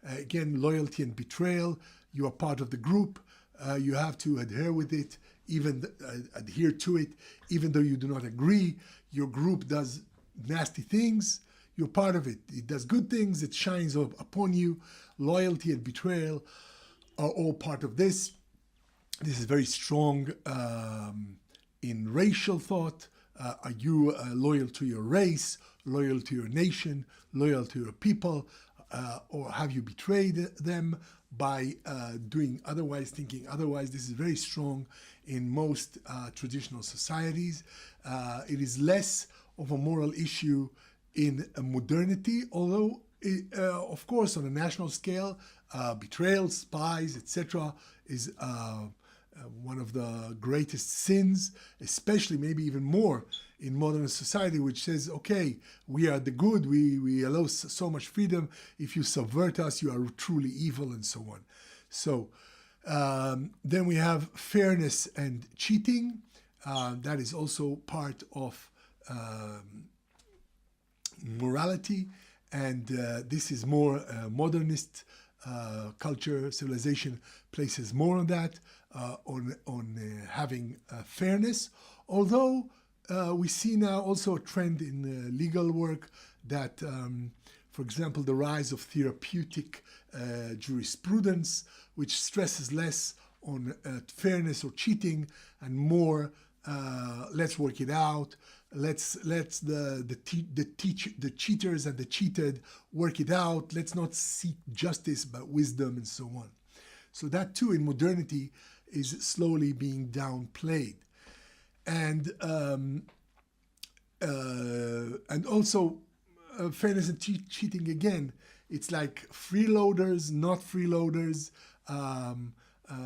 Again, loyalty and betrayal. You are part of the group. You have to adhere with it, adhere to it, even though you do not agree. Your group does nasty things. You're part of it. It does good things. It shines upon you. Loyalty and betrayal are all part of this. This is very strong in racial thought. Are you loyal to your race, loyal to your nation, loyal to your people, or have you betrayed them by doing otherwise, thinking otherwise? This is very strong in most traditional societies. It is less of a moral issue in modernity, although, of course, on a national scale, betrayal, spies, etc., is one of the greatest sins, especially maybe even more in modern society, which says, okay, we are the good, we allow so much freedom. If you subvert us, you are truly evil, and so on. So then we have fairness and cheating. That is also part of morality, and this is more modernist culture, civilization places more on that, on having fairness. Although we see now also a trend in legal work that, for example, the rise of therapeutic jurisprudence, which stresses less on fairness or cheating and more let's work it out. Let's the cheaters and the cheated work it out. Let's not seek justice but wisdom, and so on. So that too in modernity is slowly being downplayed, and also fairness and cheating again. It's like freeloaders, not freeloaders.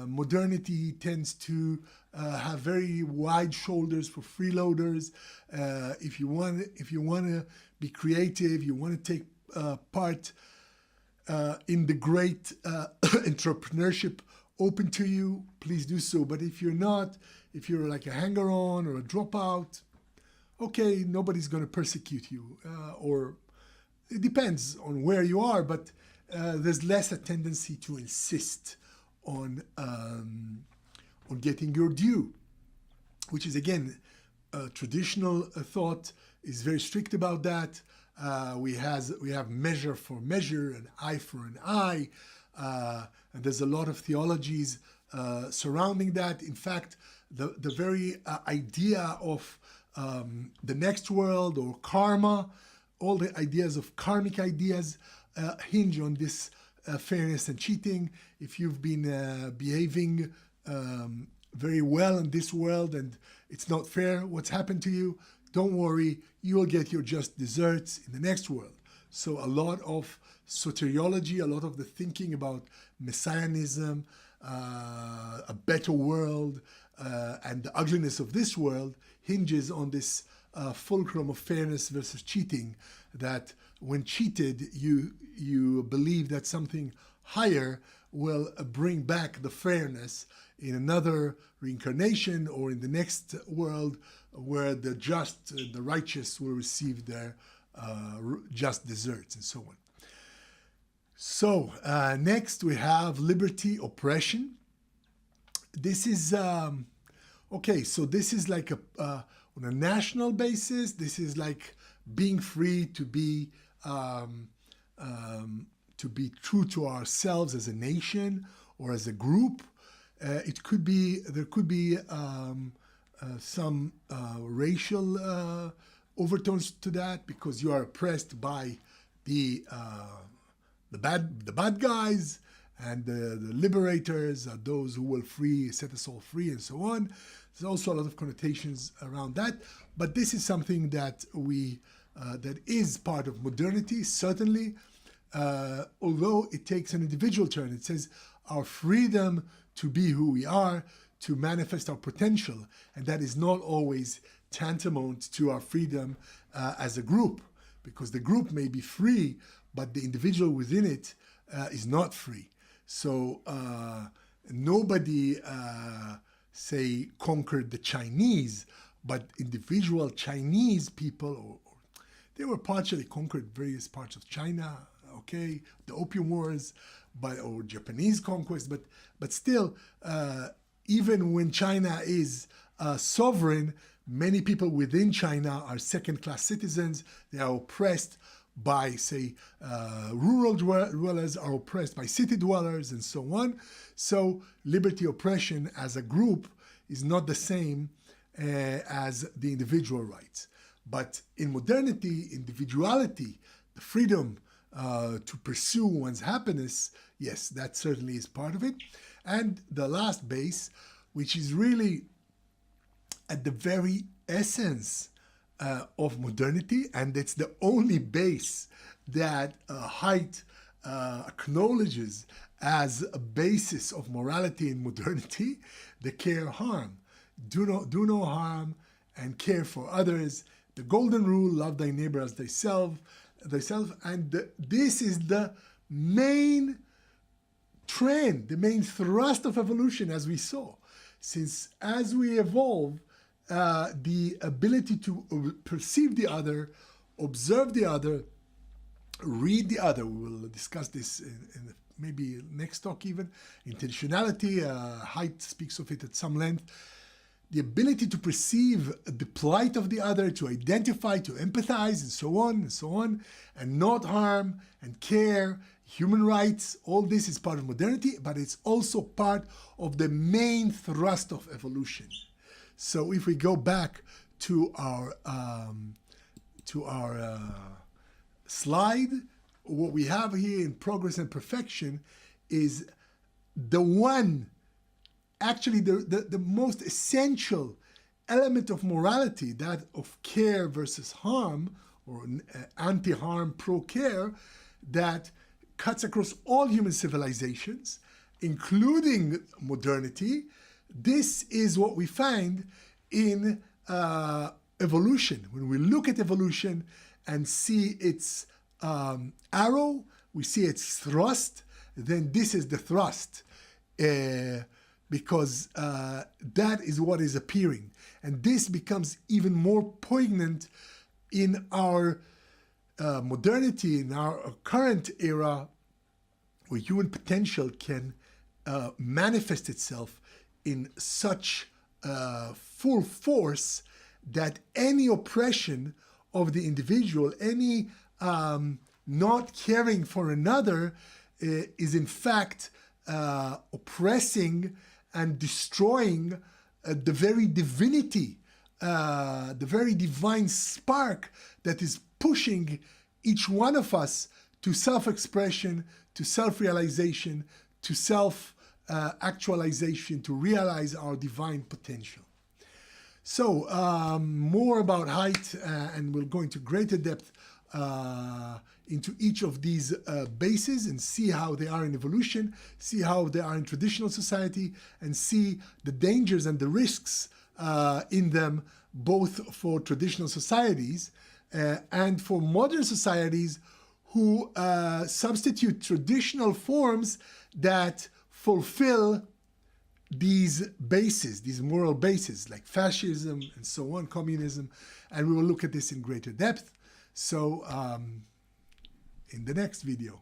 Modernity tends to have very wide shoulders for freeloaders. If you want to be creative, you want to take part in the great entrepreneurship open to you, please do so. But if you're not, if you're like a hanger-on or a dropout, okay, nobody's going to persecute you. Or it depends on where you are, but there's less a tendency to insist on getting your due, which is again traditional thought is very strict about that. We have measure for measure, an eye for an eye, and there's a lot of theologies surrounding that. In fact, the very idea of the next world or karma, all the ideas of karmic ideas hinge on this fairness and cheating. If you've been behaving very well in this world and it's not fair what's happened to you, don't worry, you will get your just desserts in the next world. So a lot of soteriology, a lot of the thinking about messianism, a better world, and the ugliness of this world hinges on this fulcrum of fairness versus cheating, that when cheated, you believe that something higher will bring back the fairness in another reincarnation or in the next world where the just, the righteous will receive their just deserts and so on. So next we have liberty, oppression. This is, okay, so this is like on a national basis, this is like being free to be true to ourselves as a nation or as a group. It could be, there could be some racial overtones to that, because you are oppressed by the bad guys, and the liberators are those who will set us all free, and so on. There's also a lot of connotations around that, but this is something that that is part of modernity, certainly, although it takes an individual turn. It says our freedom to be who we are, to manifest our potential, and that is not always tantamount to our freedom as a group, because the group may be free, but the individual within it is not free. So nobody, say, conquered the Chinese, but individual Chinese people, or they were partially conquered various parts of China, okay, the Opium Wars, or Japanese conquest, but still, even when China is sovereign, many people within China are second-class citizens. They are oppressed by, say, rural dwellers, are oppressed by city dwellers, and so on. So liberty, oppression as a group is not the same as the individual rights. But in modernity, individuality, the freedom to pursue one's happiness, yes, that certainly is part of it. And the last base, which is really at the very essence of modernity, and it's the only base that Haidt acknowledges as a basis of morality in modernity, the care-harm. Do no harm and care for others. The golden rule, love thy neighbor as thyself. And this is the main trend, the main thrust of evolution, as we saw. Since as we evolve, the ability to perceive the other, observe the other, read the other, we will discuss this in maybe next talk even, intentionality, Haidt speaks of it at some length, the ability to perceive the plight of the other, to identify, to empathize, and so on, and not harm, and care, human rights, all this is part of modernity, but it's also part of the main thrust of evolution. So if we go back to our slide, what we have here in progress and perfection is the one, actually the most essential element of morality, that of care versus harm, or anti-harm, pro-care, that cuts across all human civilizations, including modernity. This is what we find in evolution. When we look at evolution and see its arrow, we see its thrust, then this is the thrust, because that is what is appearing. And this becomes even more poignant in our modernity, in our current era, where human potential can manifest itself in such full force that any oppression of the individual, any not caring for another, is in fact oppressing and destroying the very divinity, the very divine spark that is pushing each one of us to self-expression, to self-realization, to self-actualization, to realize our divine potential. So more about Haidt, and we'll go into greater depth into each of these bases and see how they are in evolution, see how they are in traditional society, and see the dangers and the risks in them, both for traditional societies and for modern societies who substitute traditional forms that fulfill these bases, these moral bases like fascism and so on, communism, and we will look at this in greater depth. So in the next video.